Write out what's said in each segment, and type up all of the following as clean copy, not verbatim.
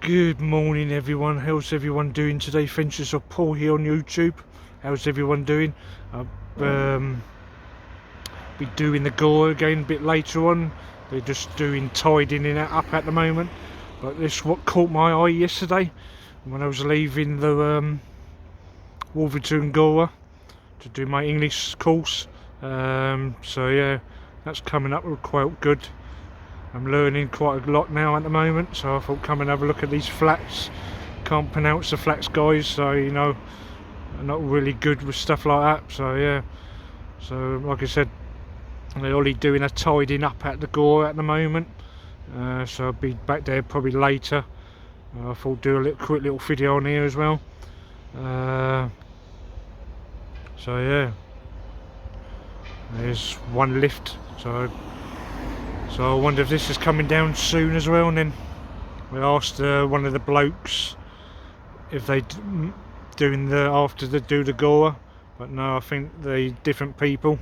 Good morning everyone, how's everyone doing today? Finches of Paul here on YouTube. How's everyone doing? I'll be doing the Agora again a bit later on. They're just doing tidying it up at the moment. But this is what caught my eye yesterday when I was leaving the Wolverton Agora to do my English course. So yeah, that's coming up quite good. I'm learning quite a lot now at the moment, so I thought come and have a look at these flats. Can't pronounce the flats, guys, so you know, I'm not really good with stuff like that. So yeah, so like I said, they're only doing a tidying up at the Agora at the moment, so I'll be back there probably later. I thought do a quick little video on here as well. So yeah, there's one lift, so I wonder if this is coming down soon as well. And then we asked one of the blokes if they doing the after they do the Agora, but no, I think they different people.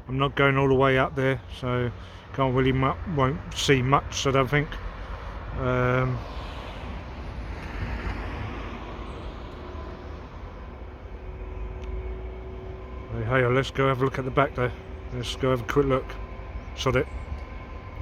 I'm not going all the way up there, so can't really won't see much, I don't think. Hey, let's go have a look at the back there. Let's go have a quick look. Sod it.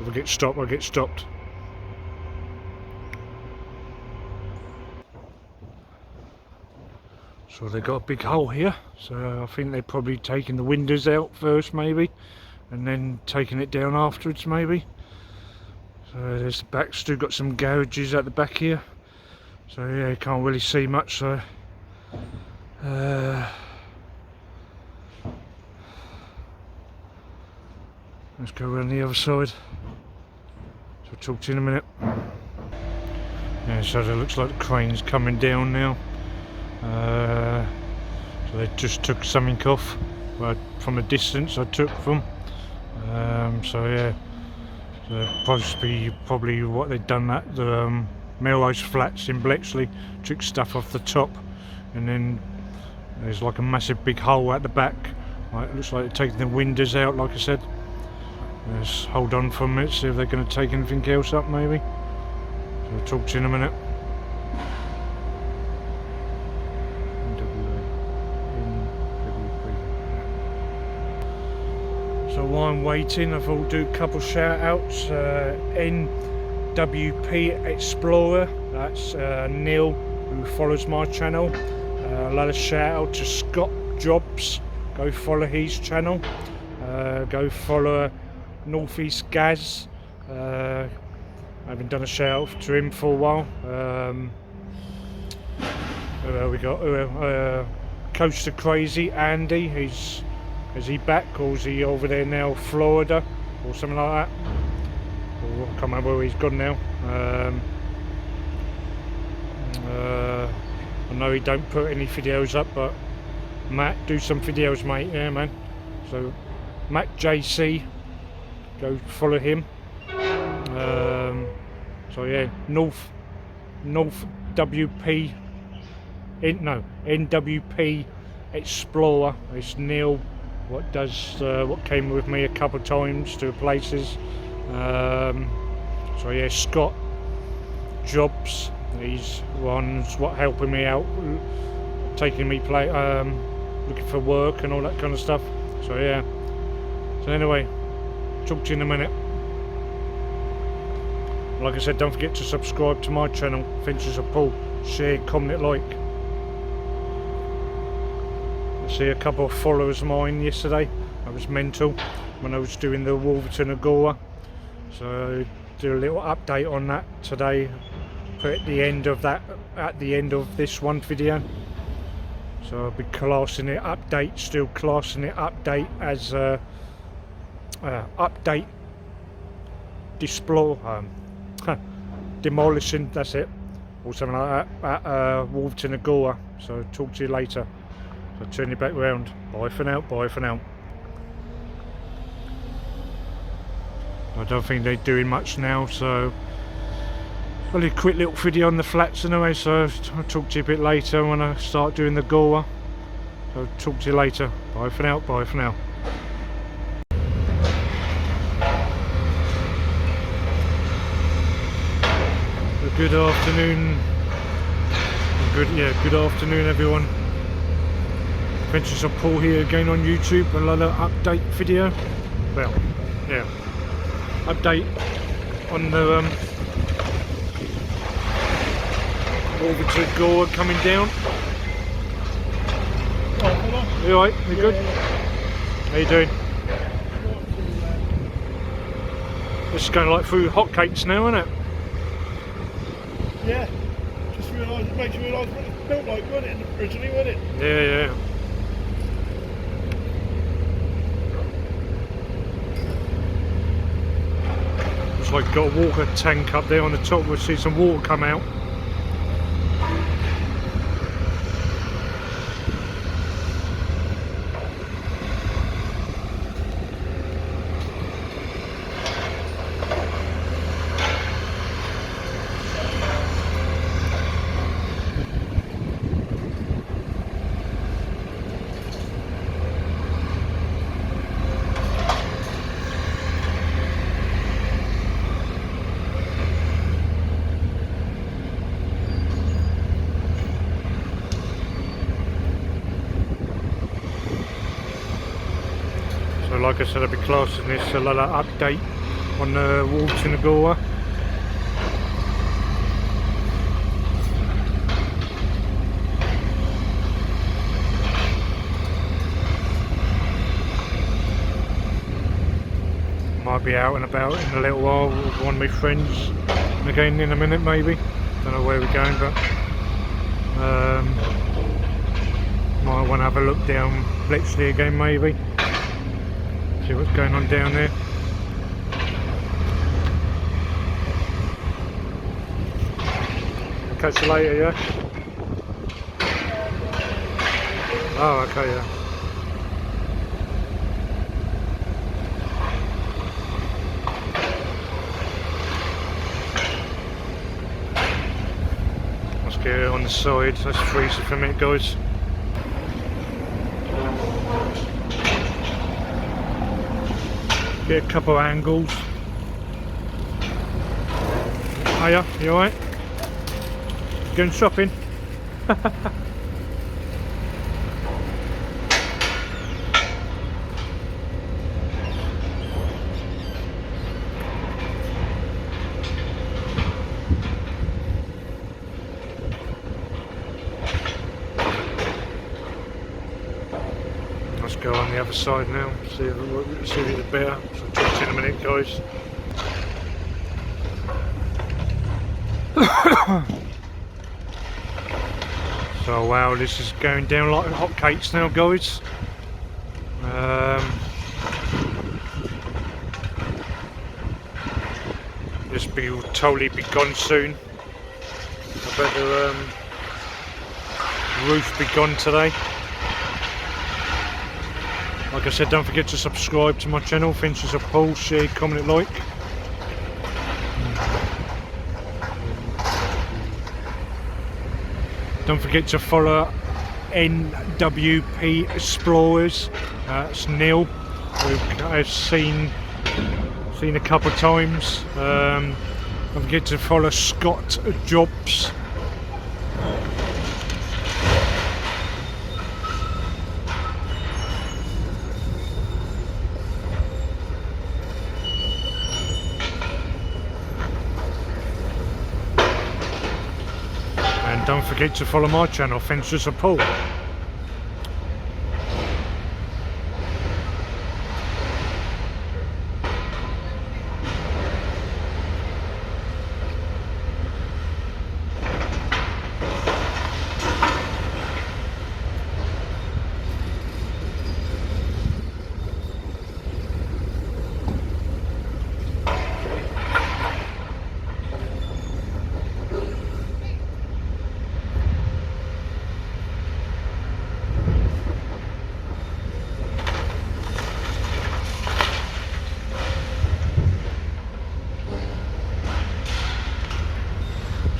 If I get stopped, I get stopped. So they got a big hole here, so I think they're probably taking the windows out first maybe, and then taking it down afterwards maybe. So there's the back, still got some garages at the back here, so yeah, you can't really see much. So let's go around the other side. So I'll talk to you in a minute. Yeah, so it looks like the crane's coming down now. So they just took something off, but from a distance I took from. So yeah, so probably what they've done at the Melrose Flats in Bletchley, took stuff off the top, and then there's like a massive big hole at the back. Like, it looks like they're taking the windows out, like I said. Let's hold on for a minute, see if they're going to take anything else up maybe. So I'll talk to you in a minute. So while I'm waiting, I thought I'll do a couple shout outs. NWP Explorer, that's Neil, who follows my channel. Another shout out to Scott Jobs, go follow his channel. Go follow Northeast Gaz. I haven't done a shout out to him for a while. We got Coaster Crazy Andy. Is he back, or is he over there now, Florida or something like that? Or I can't remember where he's gone now. I know he don't put any videos up, but Matt, do some videos, mate. Yeah, man. So Matt JC, go follow him. So yeah, North WP, NWP Explorer. It's Neil. What came with me a couple of times to places. So yeah, Scott Jobs. He's one's what helping me out, taking me looking for work and all that kind of stuff. So yeah. So anyway, talk to you in a minute. Like I said, don't forget to subscribe to my channel, Finches of Paul. Share, comment, like. I see a couple of followers of mine yesterday. I was mental when I was doing the Wolverton Agora. So do a little update on that today. Put at the end of this one video. So I'll be classing it update, still classing it update as update display demolition, that's it, or something like that, at Wolverton Agora. So talk to you later. So turn you back round. Bye for now, bye for now. I don't think they're doing much now, so only a quick little video on the flats anyway, so I'll talk to you a bit later when I start doing the Agora. So talk to you later. Bye for now, bye for now. Good afternoon. Good afternoon, everyone. Adventures of Paul here again on YouTube. Another update video. Well, yeah, update on the Wolverton Agora coming down. Oh, you alright? You good? How you doing? This is going like through hotcakes now, isn't it? Yeah. Just realised, it makes you realise what it felt like, wasn't it, originally, wasn't it? Yeah. Looks like got a water tank up there on the top. We'll see some water come out. So like I said, I'll be classing this a little update on the Wolverton Agora. Might be out and about in a little while with one of my friends again in a minute maybe. Don't know where we're going, but might want to have a look down Bletchley again maybe. See what's going on down there. I'll catch you later, yeah? Oh, okay, yeah. Let's get it on the side. Let's freeze it for a minute, guys. Get a couple of angles. Hiya, you alright? Going shopping? Let's go on the other side now, see if it's better. So talk to you in a minute, guys. So wow, this is going down like hotcakes now, guys. This will totally be gone soon. I bet the roof be gone today. Like I said, don't forget to subscribe to my channel, Adventures of Paul, share, comment, like. Don't forget to follow NWP Explorers. It's Neil, who I've seen a couple of times. Don't forget to follow Scott Jobs. And don't forget to follow my channel, Adventures of Paul.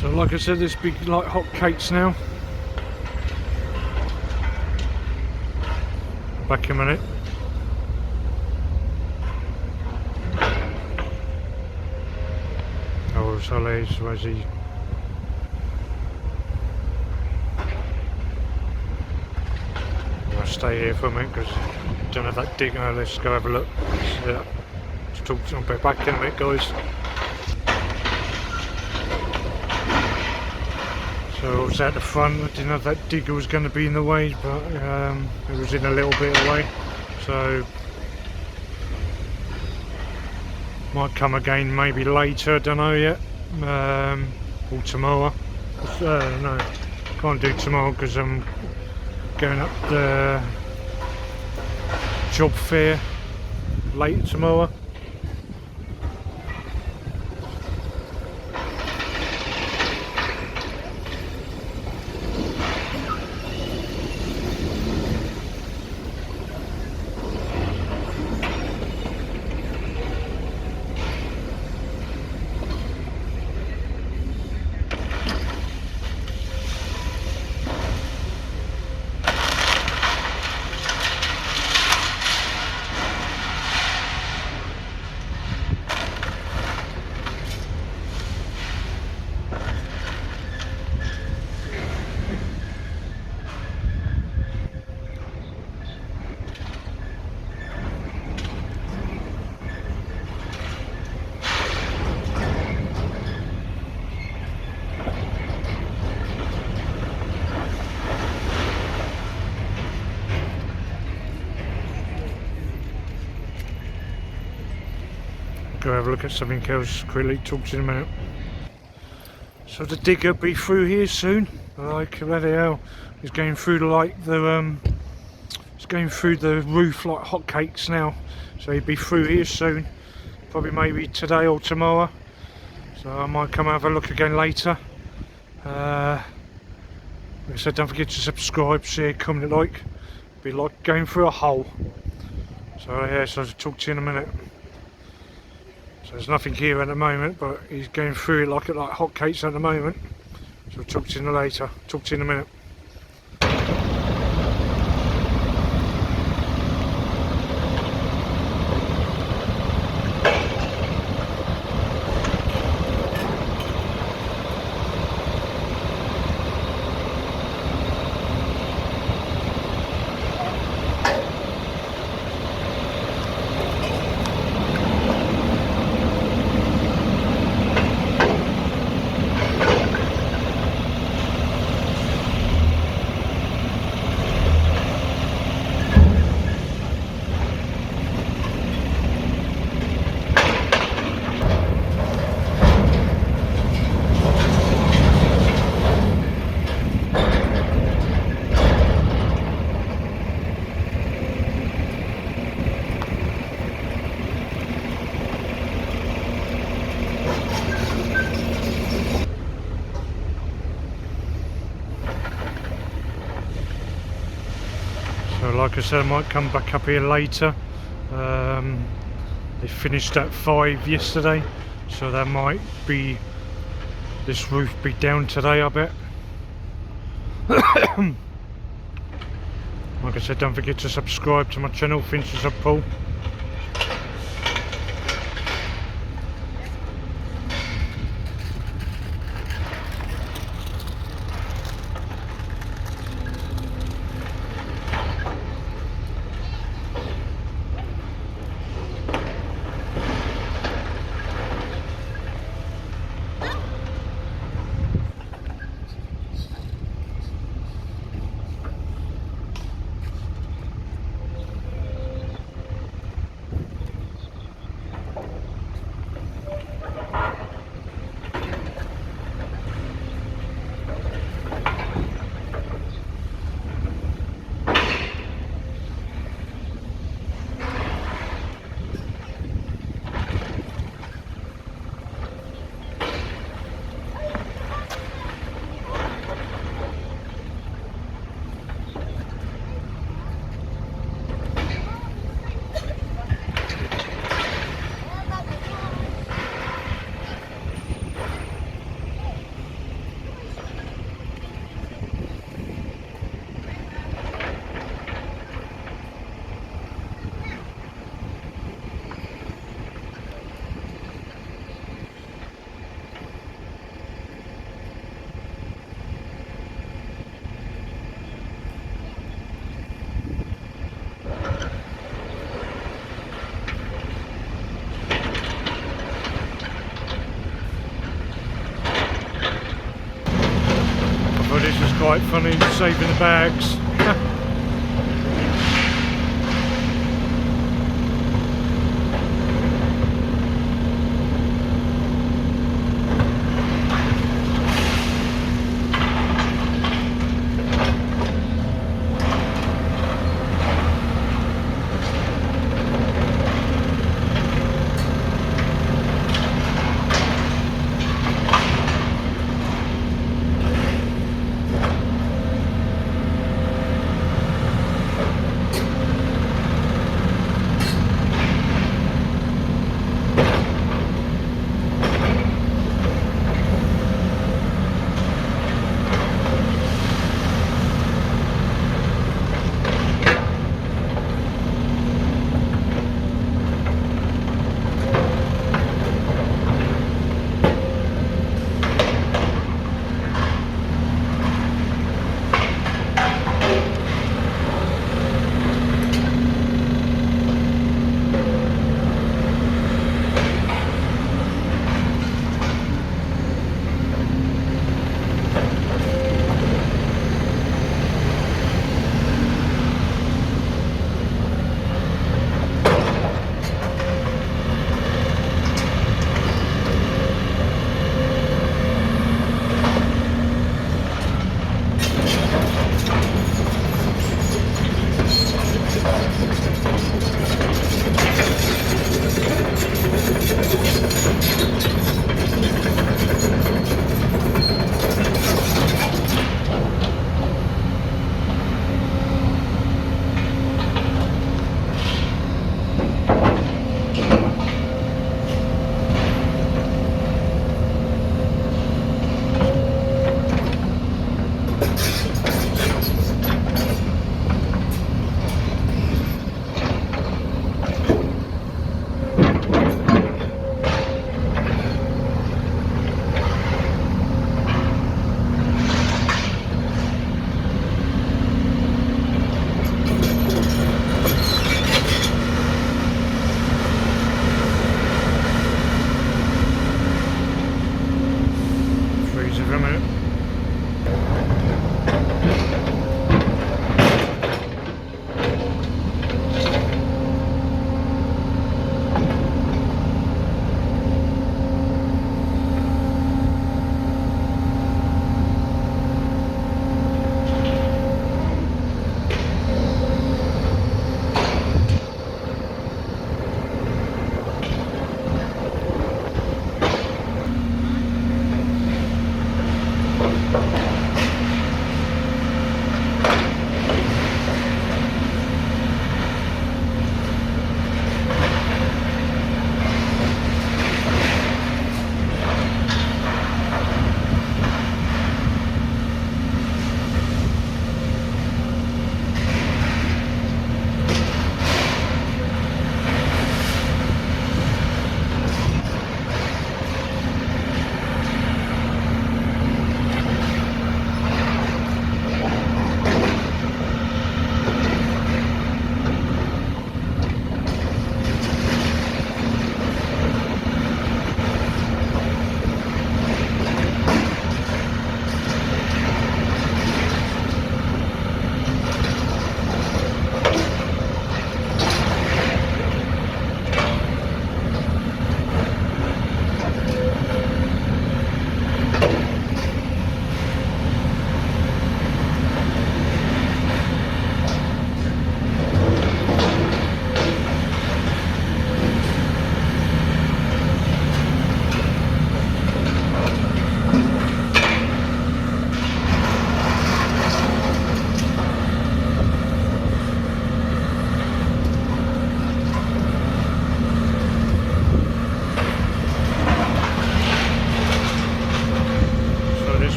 So like I said, this be like hot cakes now. Back in a minute. Oh, Solis, where's he? stay here for a minute because I don't have that digger. Let's go have a look. Let's talk to them back in a minute, guys. So I was at the front. I didn't know that digger was going to be in the way, but it was in a little bit away. So might come again maybe later. I don't know yet. Or tomorrow. No, can't do tomorrow because I'm going up the job fair late tomorrow. Go have a look at something else quickly, talk to you in a minute. So the digger be through here soon. Like bloody hell, he's going through it's going through the roof like hotcakes now. So he'll be through here soon, probably maybe today or tomorrow. So I might come have a look again later. Like I said, don't forget to subscribe, share, comment, like. Be like going through a hole. So yeah, so I'll talk to you in a minute. So there's nothing here at the moment, but he's going through it like hotcakes at the moment. So I'll talk to you later. Talk to you in a minute. So like I said, I might come back up here later. They finished at 5 yesterday, so that might be, this roof be down today, I bet. Like I said, don't forget to subscribe to my channel, Finches of Paul. Oh, this was quite funny, saving the bags.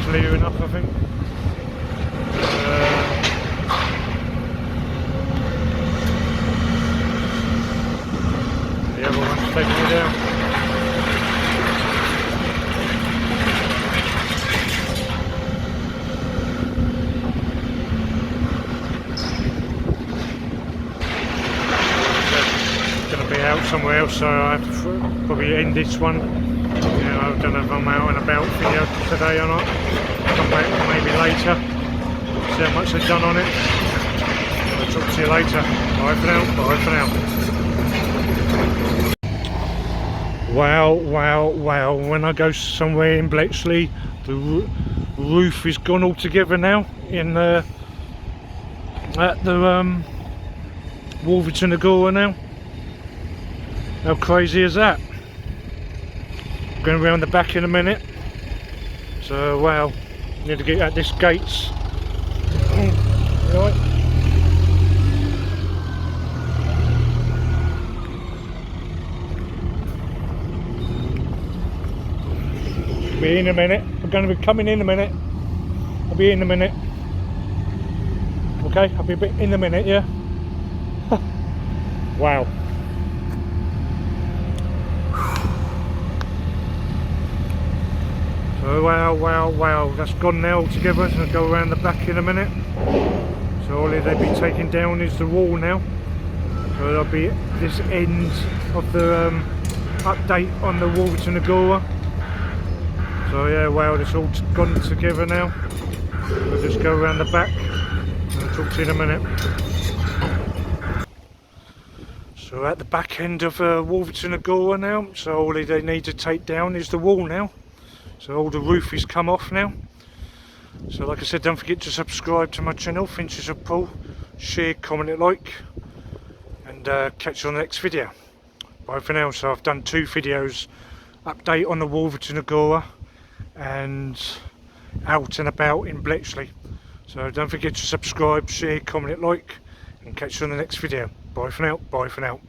clear enough, I think. The other one's taking me down. Going to be out somewhere else, so I have to probably end this one. You know, I've don't know if I'm out and about video today or not. Come back maybe later, see how much they've done on it. I'll talk to you later. Bye for now, bye for now. Wow, when I go somewhere in Bletchley, the roof is gone altogether now in at the Wolverton Agora now. How crazy is that? Going around the back in a minute. So wow, need to get at this gates. Right. Be in a minute. We're going to be coming in a minute. I'll be in a minute. Okay, I'll be a bit in a minute, yeah. Wow. So wow, that's gone now altogether. So I'll go around the back in a minute. So all they'll be taking down is the wall now. So that'll be this end of the update on the Wolverton Agora. So yeah, wow, it's all gone together now. We'll just go around the back and I'll talk to you in a minute. So at the back end of Wolverton Agora now, so all they need to take down is the wall now. So all the roof is come off now. So like I said, don't forget to subscribe to my channel, Finches of Paul, share, comment, like, and catch you on the next video. Bye for now. So I've done 2 videos, update on the Wolverton Agora and out and about in Bletchley. So don't forget to subscribe, share, comment, like, and catch you on the next video. Bye for now, bye for now.